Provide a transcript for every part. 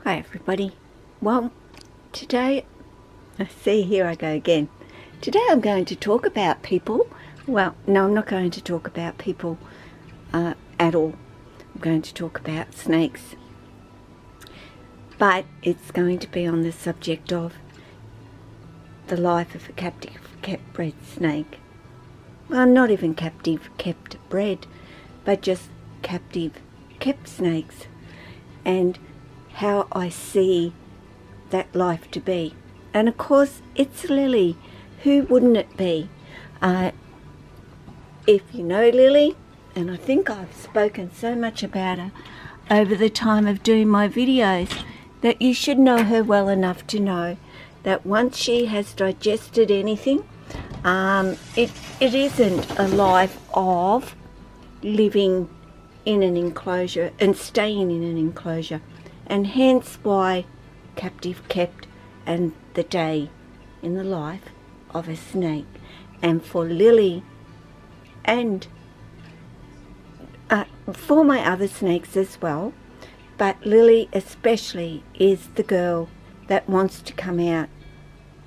Hi everybody. Well, today, here I go again. Today I'm going to talk about people. Well, no, I'm not going to talk about people at all. I'm going to talk about snakes. But it's going to be on the subject of the life of a captive kept bred snake. Well, not even captive kept bred, but just captive kept snakes. And how I see that life to be. And of course it's Lily. Who wouldn't it be? If you know Lily, and I think I've spoken so much about her over the time of doing my videos, that you should know her well enough to know that once she has digested anything, it isn't a life of living in an enclosure and staying in an enclosure. And hence why captive kept and the day in the life of a snake. And for Lily and for my other snakes as well, but Lily especially is the girl that wants to come out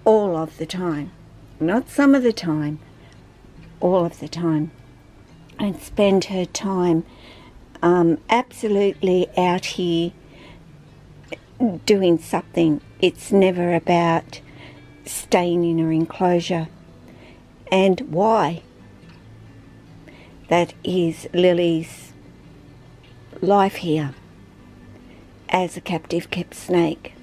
all of the time, not some of the time, all of the time, and spend her time absolutely out here doing something. It's never about staying in her enclosure. And why? That is Lily's life here as a captive kept snake,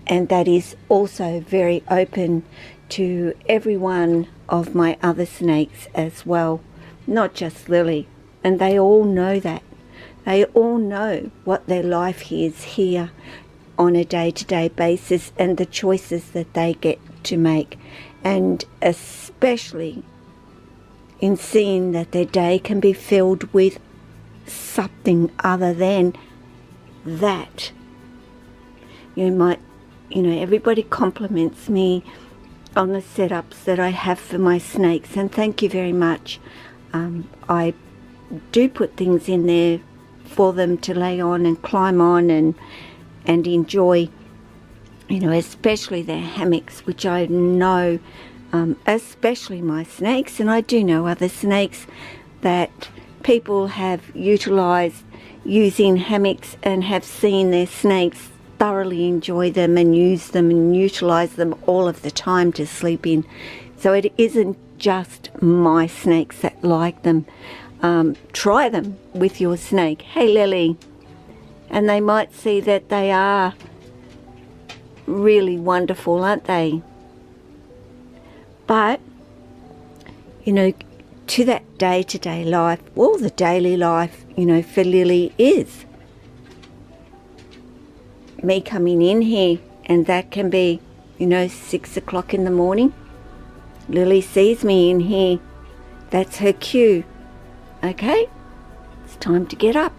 and that is also very open to every one of my other snakes as well, not just Lily. And they all know that. They all know what their life is here on a day-to-day basis and the choices that they get to make, and especially in seeing that their day can be filled with something other than that. Everybody compliments me on the setups that I have for my snakes, and thank you very much. I do put things in there for them to lay on and climb on and enjoy, especially their hammocks, which I know, especially my snakes, and I do know other snakes that people have utilised using hammocks and have seen their snakes thoroughly enjoy them and use them and utilise them all of the time to sleep in. So it isn't just my snakes that like them. Try them with your snake. Hey Lily. And they might see that they are really wonderful, aren't they? But, to that day-to-day life, well, the daily life, for Lily is me coming in here, and that can be, 6 o'clock in the morning. Lily sees me in here. That's her cue. Okay? It's time to get up.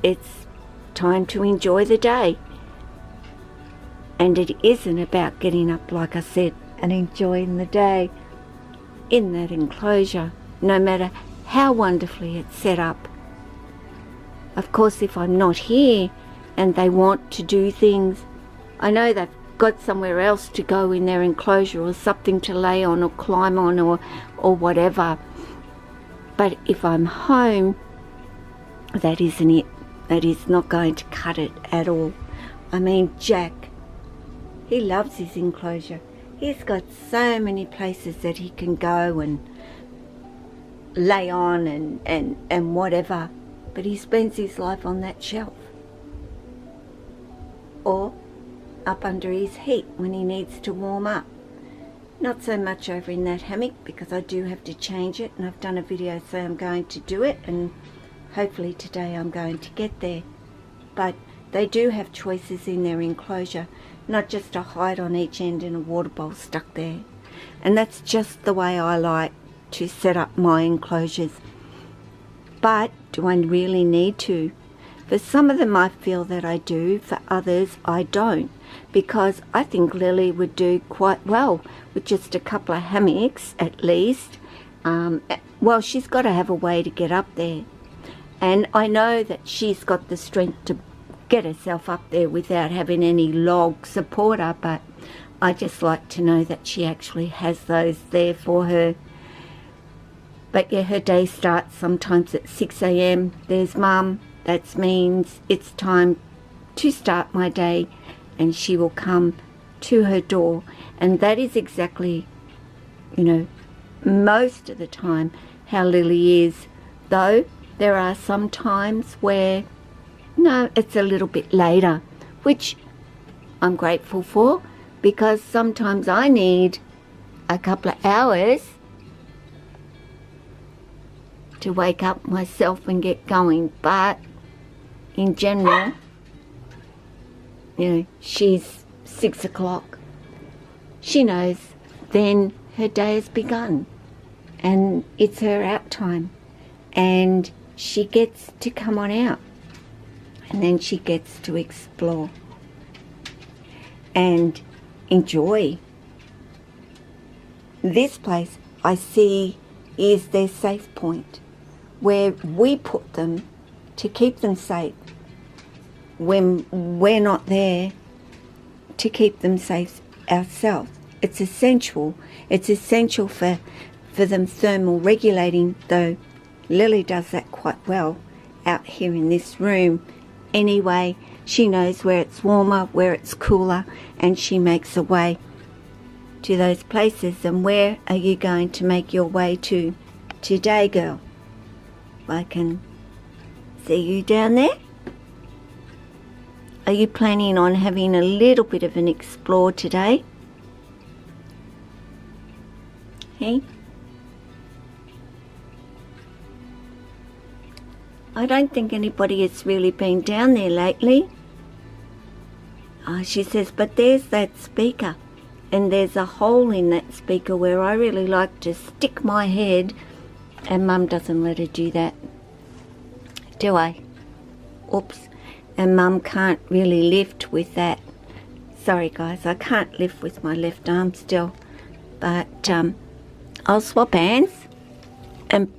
It's time to enjoy the day. And it isn't about getting up, like I said, and enjoying the day in that enclosure, no matter how wonderfully it's set up. Of course, if I'm not here and they want to do things, I know they've got somewhere else to go in their enclosure, or something to lay on or climb on or whatever. But if I'm home, that isn't it. That is not going to cut it at all. I mean, Jack, he loves his enclosure. He's got so many places that he can go and lay on and whatever. But he spends his life on that shelf. Or up under his heat when he needs to warm up. Not so much over in that hammock, because I do have to change it, and I've done a video so I'm going to do it, and hopefully today I'm going to get there. But they do have choices in their enclosure, not just a hide on each end and a water bowl stuck there. And that's just the way I like to set up my enclosures. But do I really need to? For some of them I feel that I do, for others I don't, because I think Lily would do quite well with just a couple of hammocks at least. Well, she's got to have a way to get up there. And I know that she's got the strength to get herself up there without having any log supporter, but I just like to know that she actually has those there for her. But yeah, her day starts sometimes at 6 a.m. There's Mum. That means it's time to start my day, and she will come to her door. And that is exactly, you know, most of the time how Lily is. Though there are some times where, no, it's a little bit later, which I'm grateful for, because sometimes I need a couple of hours to wake up myself and get going. But in general, you know, she's 6 o'clock. She knows then her day has begun and it's her out time, and she gets to come on out, and then she gets to explore and enjoy. This place I see is their safe point, where we put them to keep them safe when we're not there to keep them safe ourselves. It's essential. It's essential for them thermal regulating, though Lily does that quite well out here in this room. Anyway, she knows where it's warmer, where it's cooler, and she makes her way to those places. And where are you going to make your way to today, girl? I can see you down there. Are you planning on having a little bit of an explore today? Hey? I don't think anybody has really been down there lately. She says, but there's that speaker, and there's a hole in that speaker where I really like to stick my head, and Mum doesn't let her do that. Do I? Oops. And Mum can't really lift with that. Sorry guys, I can't lift with my left arm still. But I'll swap hands. And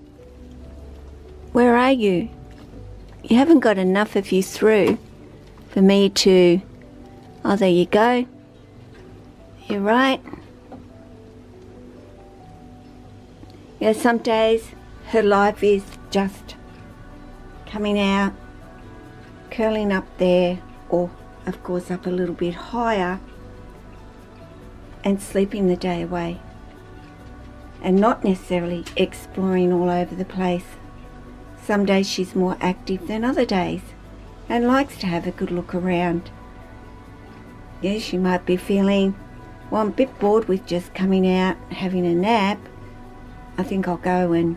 where are you? You haven't got enough of you through for me to... Oh, there you go. You're right. Yeah, some days her life is just coming out, curling up there, or of course up a little bit higher, and sleeping the day away, and not necessarily exploring all over the place. Some days she's more active than other days and likes to have a good look around. Yeah, she might be feeling, well, I'm a bit bored with just coming out having a nap. I think I'll go and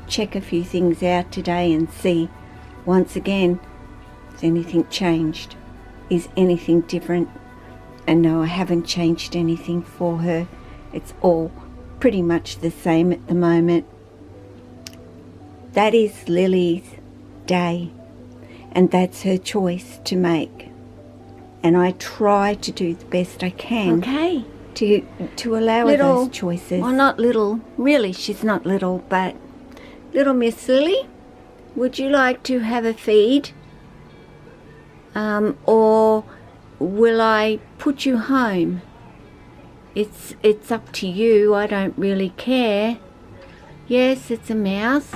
check a few things out today and see once again, has anything changed? Is anything different? And no, I haven't changed anything for her. It's all pretty much the same at the moment. That is Lily's day, and that's her choice to make. And I try to do the best I can. Okay. To allow her those choices. Well, not little. Really, she's not little, but little Miss Lily, would you like to have a feed? Or will I put you home? It's up to you. I don't really care. Yes, it's a mouse.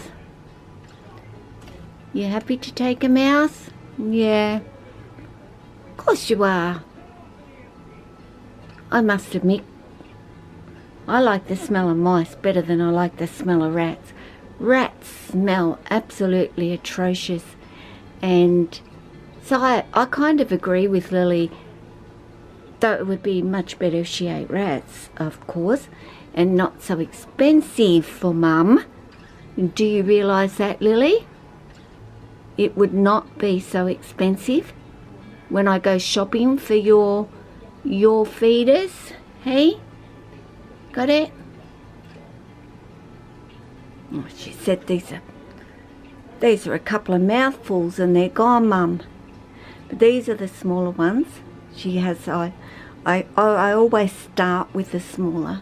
You happy to take a mouse? Yeah. Of course you are. I must admit, I like the smell of mice better than I like the smell of rats. Rats smell absolutely atrocious, and so I kind of agree with Lily, though it would be much better if she ate rats, of course, and not so expensive for Mum. Do you realise that, Lily? It would not be so expensive when I go shopping for your feeders. Hey? Got it? Oh, she said these are a couple of mouthfuls and they're gone, Mum. But these are the smaller ones. She has, I always start with the smaller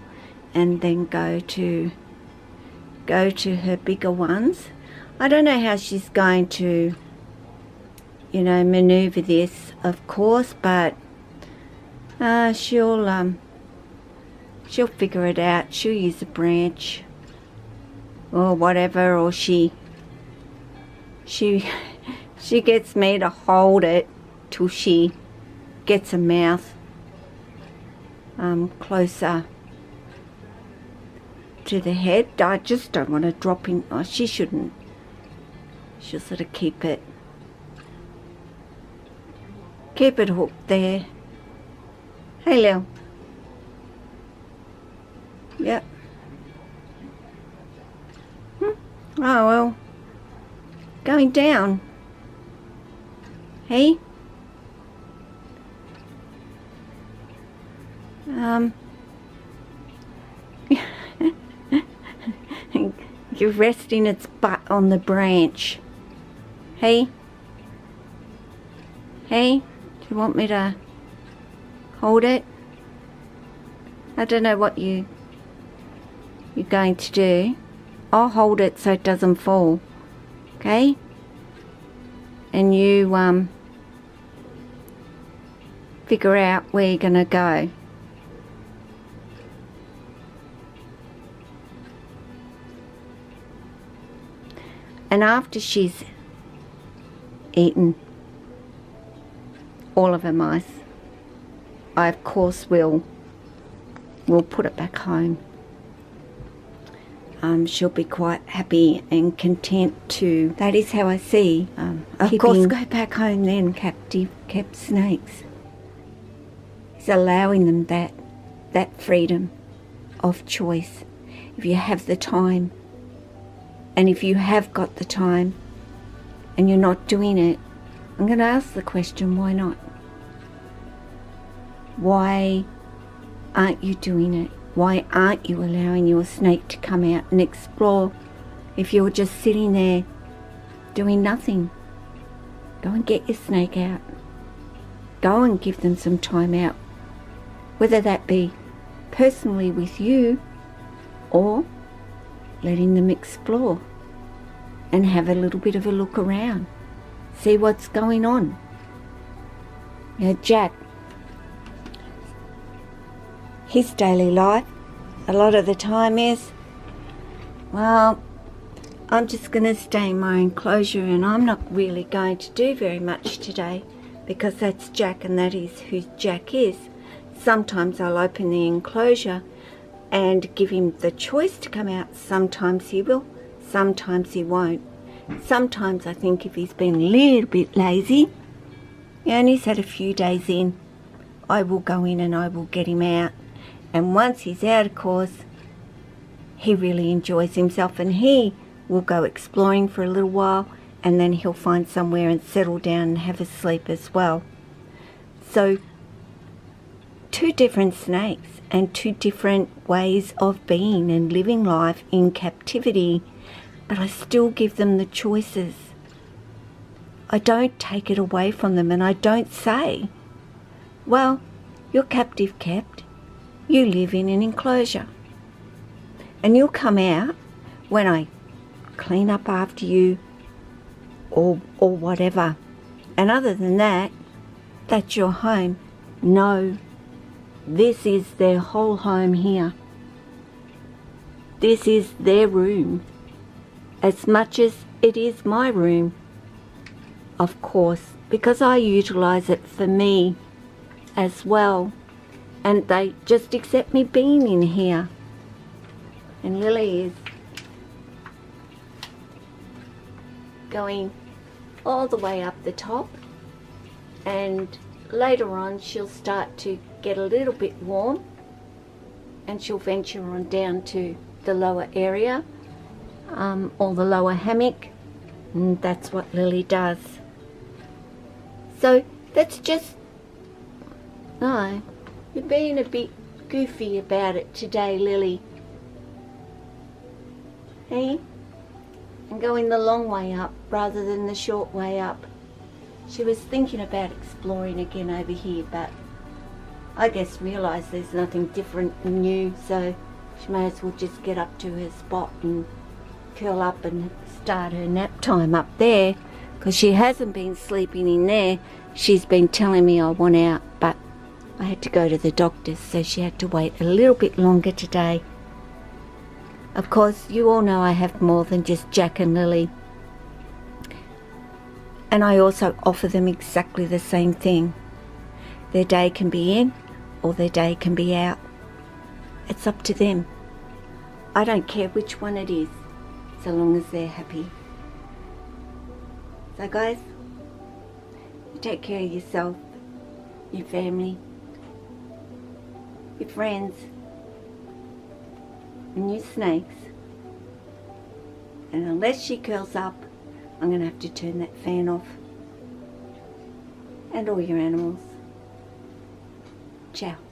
and then go to her bigger ones. I don't know how she's going to, maneuver this, of course, but she'll figure it out. She'll use a branch or whatever, or she gets me to hold it till she gets a mouth closer to the head. I just don't want to drop in. Oh, she shouldn't. She'll sort of keep it hooked there. Hey, Lil. Yep. Oh, well. Going down. Hey? You're resting its butt on the branch. Hey? Hey? Do you want me to hold it? I don't know what you're going to do. I'll hold it so it doesn't fall. Okay? And you figure out where you're gonna go. And after she's eaten all of her mice, I of course will put it back home. She'll be quite happy and content to. That is how I see. Of course, go back home then. Kept snakes. It's allowing them that freedom of choice. If you have the time, and if you have got the time, and you're not doing it, I'm going to ask the question: why not? Why aren't you doing it? Why aren't you allowing your snake to come out and explore? If you're just sitting there doing nothing, go and get your snake out. Go and give them some time out. Whether that be personally with you or letting them explore and have a little bit of a look around. See what's going on. Jack, his daily life a lot of the time is, well, I'm just going to stay in my enclosure and I'm not really going to do very much today because that's Jack and that is who Jack is. Sometimes I'll open the enclosure and give him the choice to come out. Sometimes he will, sometimes he won't. Sometimes I think if he's been a little bit lazy and he's had a few days in, I will go in and I will get him out. And once he's out, of course, he really enjoys himself and he will go exploring for a little while and then he'll find somewhere and settle down and have a sleep as well. So, two different snakes and two different ways of being and living life in captivity, but I still give them the choices. I don't take it away from them and I don't say, well, you're captive kept. You live in an enclosure and you'll come out when I clean up after you or whatever. And other than that, that's your home. No, this is their whole home here. This is their room as much as it is my room, of course, because I utilize it for me as well. And they just accept me being in here. And Lily is going all the way up the top. And later on she'll start to get a little bit warm. And she'll venture on down to the lower area. Or the lower hammock. And that's what Lily does. So that's just... No. You're being a bit goofy about it today, Lily. Hey? And going the long way up rather than the short way up. She was thinking about exploring again over here, but I guess realised there's nothing different and new, so she may as well just get up to her spot and curl up and start her nap time up there, because she hasn't been sleeping in there. She's been telling me I want out, but I had to go to the doctor's, so she had to wait a little bit longer today. Of course, you all know I have more than just Jack and Lily. And I also offer them exactly the same thing. Their day can be in or their day can be out. It's up to them. I don't care which one it is, so long as they're happy. So guys, you take care of yourself, your family, your friends, and your snakes. And unless she curls up, I'm going to have to turn that fan off. And all your animals. Ciao.